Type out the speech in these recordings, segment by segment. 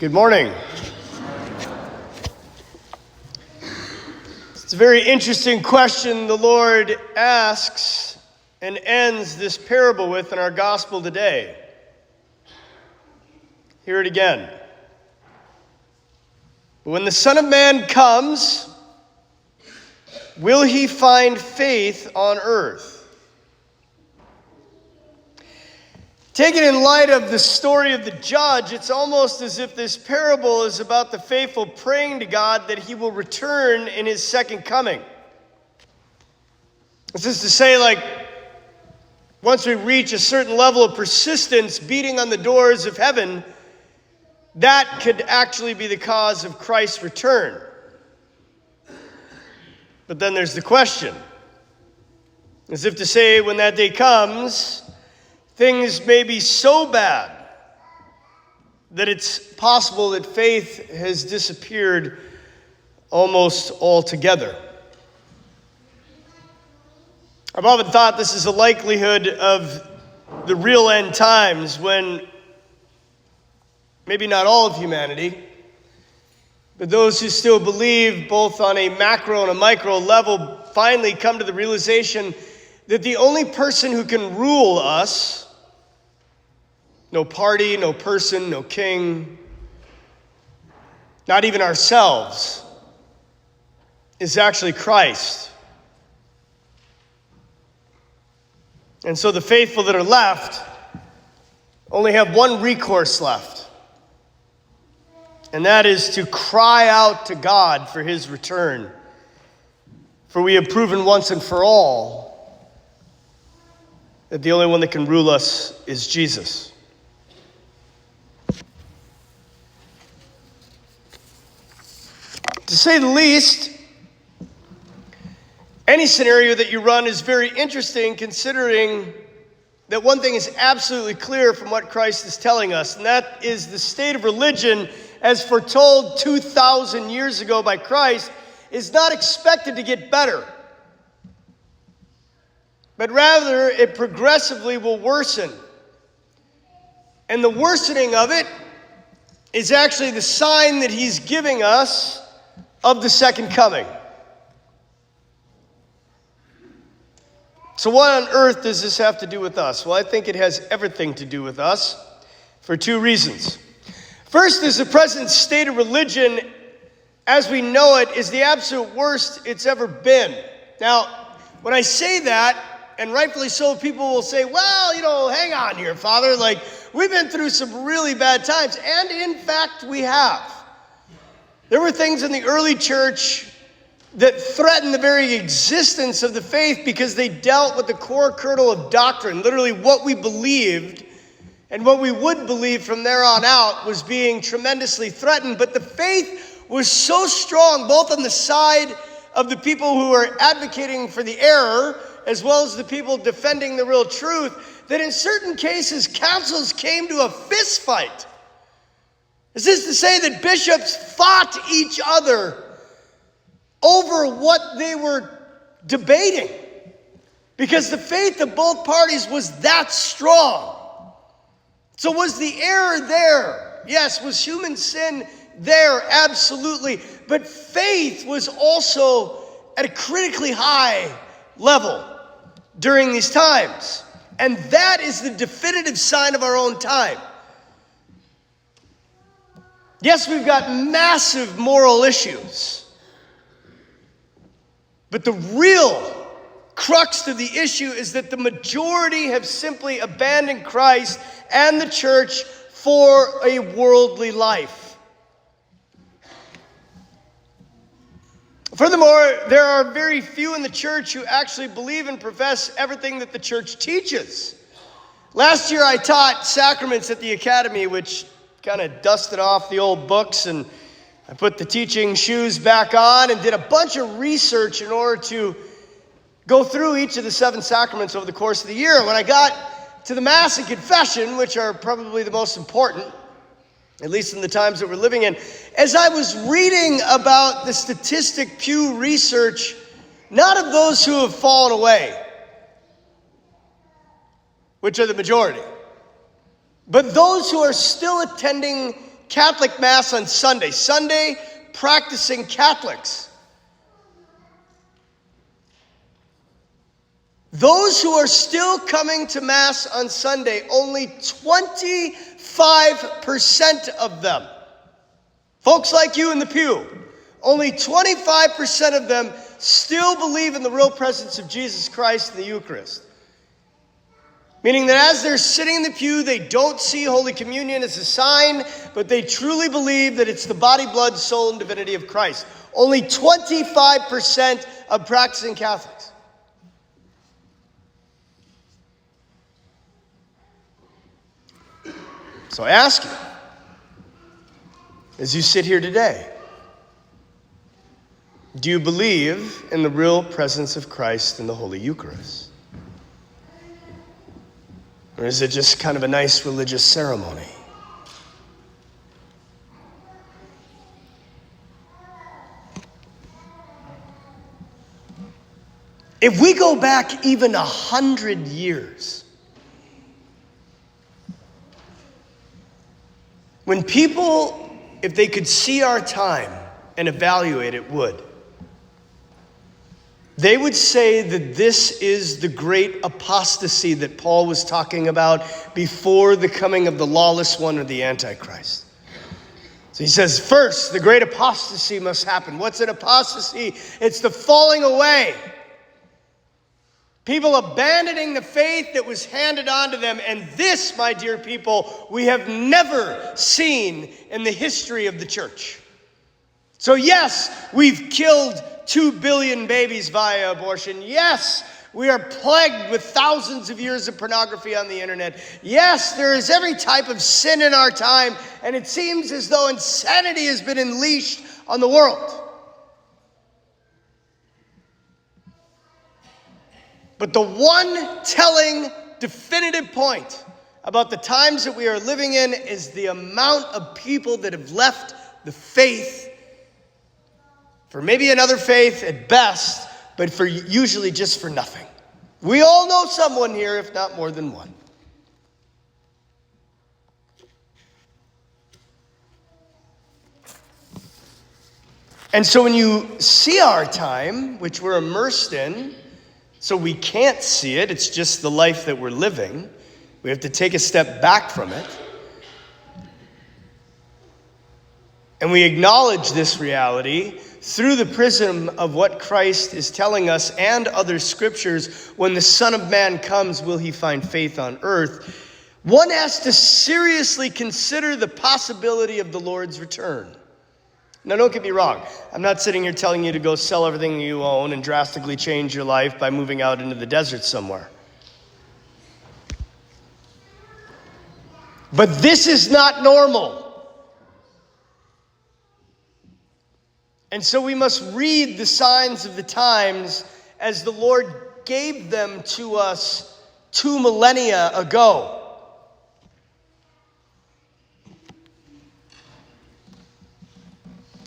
Good morning. It's a very interesting question the Lord asks and ends this parable with in our gospel today. Hear it again. When the Son of Man comes, will he find faith on earth? Taken in light of the story of the judge, it's almost as if this parable is about the faithful praying to God that he will return in his second coming. This is to say, like, once we reach a certain level of persistence beating on the doors of heaven, that could actually be the cause of Christ's return. But then there's the question. As if to say, when that day comes, things may be so bad that it's possible that faith has disappeared almost altogether. I've often thought this is a likelihood of the real end times when maybe not all of humanity, but those who still believe both on a macro and a micro level finally come to the realization that the only person who can rule us, no party, no person, no king, not even ourselves, is actually Christ. And so the faithful that are left only have one recourse left, and that is to cry out to God for his return. For we have proven once and for all that the only one that can rule us is Jesus. To say the least, any scenario that you run is very interesting, considering that one thing is absolutely clear from what Christ is telling us, and that is the state of religion, as foretold 2,000 years ago by Christ, is not expected to get better, but rather it progressively will worsen. And the worsening of it is actually the sign that he's giving us of the second coming. So what on earth does this have to do with us? Well, I think it has everything to do with us for two reasons. First is the present state of religion, as we know it, is the absolute worst it's ever been. Now, when I say that, and rightfully so, people will say, well, hang on here, Father. Like, we've been through some really bad times. And in fact, we have. There were things in the early church that threatened the very existence of the faith because they dealt with the core kernel of doctrine. Literally what we believed and what we would believe from there on out was being tremendously threatened. But the faith was so strong, both on the side of the people who were advocating for the error, as well as the people defending the real truth, that in certain cases, councils came to a fist fight. Is this to say that bishops fought each other over what they were debating? Because the faith of both parties was that strong. So was the error there? Yes. Was human sin there? Absolutely. But faith was also at a critically high level during these times. And that is the definitive sign of our own time. Yes, we've got massive moral issues. But the real crux to the issue is that the majority have simply abandoned Christ and the church for a worldly life. Furthermore, there are very few in the church who actually believe and profess everything that the church teaches. Last year I taught sacraments at the academy, which kind of dusted off the old books, and I put the teaching shoes back on and did a bunch of research in order to go through each of the 7 sacraments over the course of the year. When I got to the Mass and Confession, which are probably the most important, at least in the times that we're living in, as I was reading about the statistic Pew Research, not of those who have fallen away, which are the majority, but those who are still attending Catholic Mass on Sunday. Sunday practicing Catholics. Those who are still coming to Mass on Sunday, only 25% of them, folks like you in the pew, only 25% of them still believe in the real presence of Jesus Christ in the Eucharist. Meaning that as they're sitting in the pew, they don't see Holy Communion as a sign, but they truly believe that it's the body, blood, soul, and divinity of Christ. Only 25% of practicing Catholics. So I ask you, as you sit here today, do you believe in the real presence of Christ in the Holy Eucharist? Or is it just kind of a nice religious ceremony? If we go back even 100 years, when people, if they could see our time and evaluate it, would, they would say that this is the great apostasy that Paul was talking about before the coming of the lawless one or the Antichrist. So he says, first, the great apostasy must happen. What's an apostasy? It's the falling away. People abandoning the faith that was handed on to them. And this, my dear people, we have never seen in the history of the church. So yes, we've killed 2 billion babies via abortion. Yes, we are plagued with thousands of years of pornography on the internet. Yes, there is every type of sin in our time, and it seems as though insanity has been unleashed on the world. But the one telling, definitive point about the times that we are living in is the amount of people that have left the faith for maybe another faith at best, but for usually just for nothing. We all know someone here, if not more than one. And so when you see our time, which we're immersed in, so we can't see it, it's just the life that we're living. We have to take a step back from it. And we acknowledge this reality through the prism of what Christ is telling us and other scriptures. When the Son of Man comes, will he find faith on earth? One has to seriously consider the possibility of the Lord's return. Now, don't get me wrong. I'm not sitting here telling you to go sell everything you own and drastically change your life by moving out into the desert somewhere. But this is not normal. And so we must read the signs of the times as the Lord gave them to us 2 millennia ago.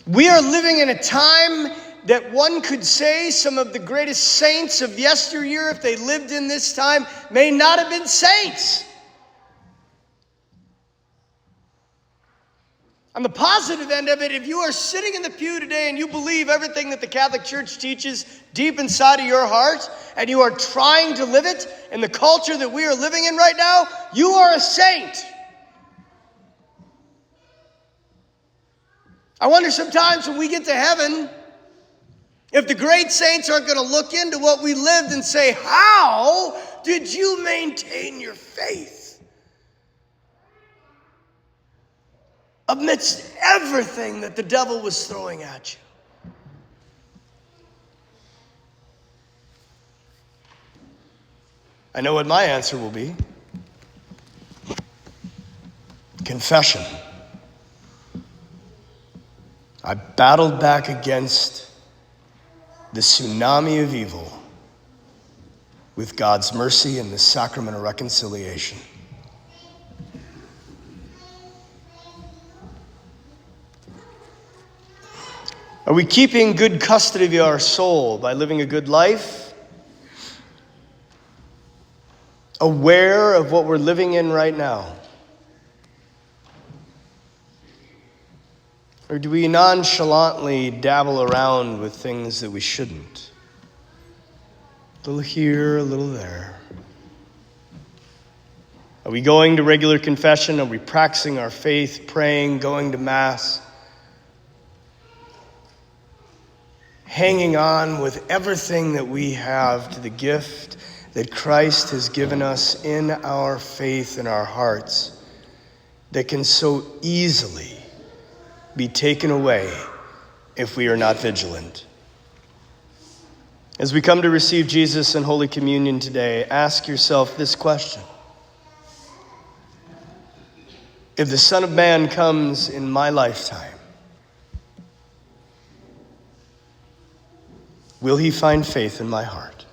We are living in a time that one could say some of the greatest saints of yesteryear, if they lived in this time, may not have been saints. On the positive end of it, if you are sitting in the pew today and you believe everything that the Catholic Church teaches deep inside of your heart, and you are trying to live it in the culture that we are living in right now, you are a saint. I wonder sometimes when we get to heaven, if the great saints aren't going to look into what we lived and say, how did you maintain your faith amidst everything that the devil was throwing at you? I know what my answer will be. Confession. I battled back against the tsunami of evil with God's mercy and the sacrament of reconciliation. Are we keeping good custody of our soul by living a good life? Aware of what we're living in right now? Or do we nonchalantly dabble around with things that we shouldn't? A little here, a little there. Are we going to regular confession? Are we practicing our faith, praying, going to Mass? Hanging on with everything that we have to the gift that Christ has given us in our faith and our hearts that can so easily be taken away if we are not vigilant. As we come to receive Jesus in Holy Communion today, ask yourself this question. If the Son of Man comes in my lifetime, will he find faith in my heart?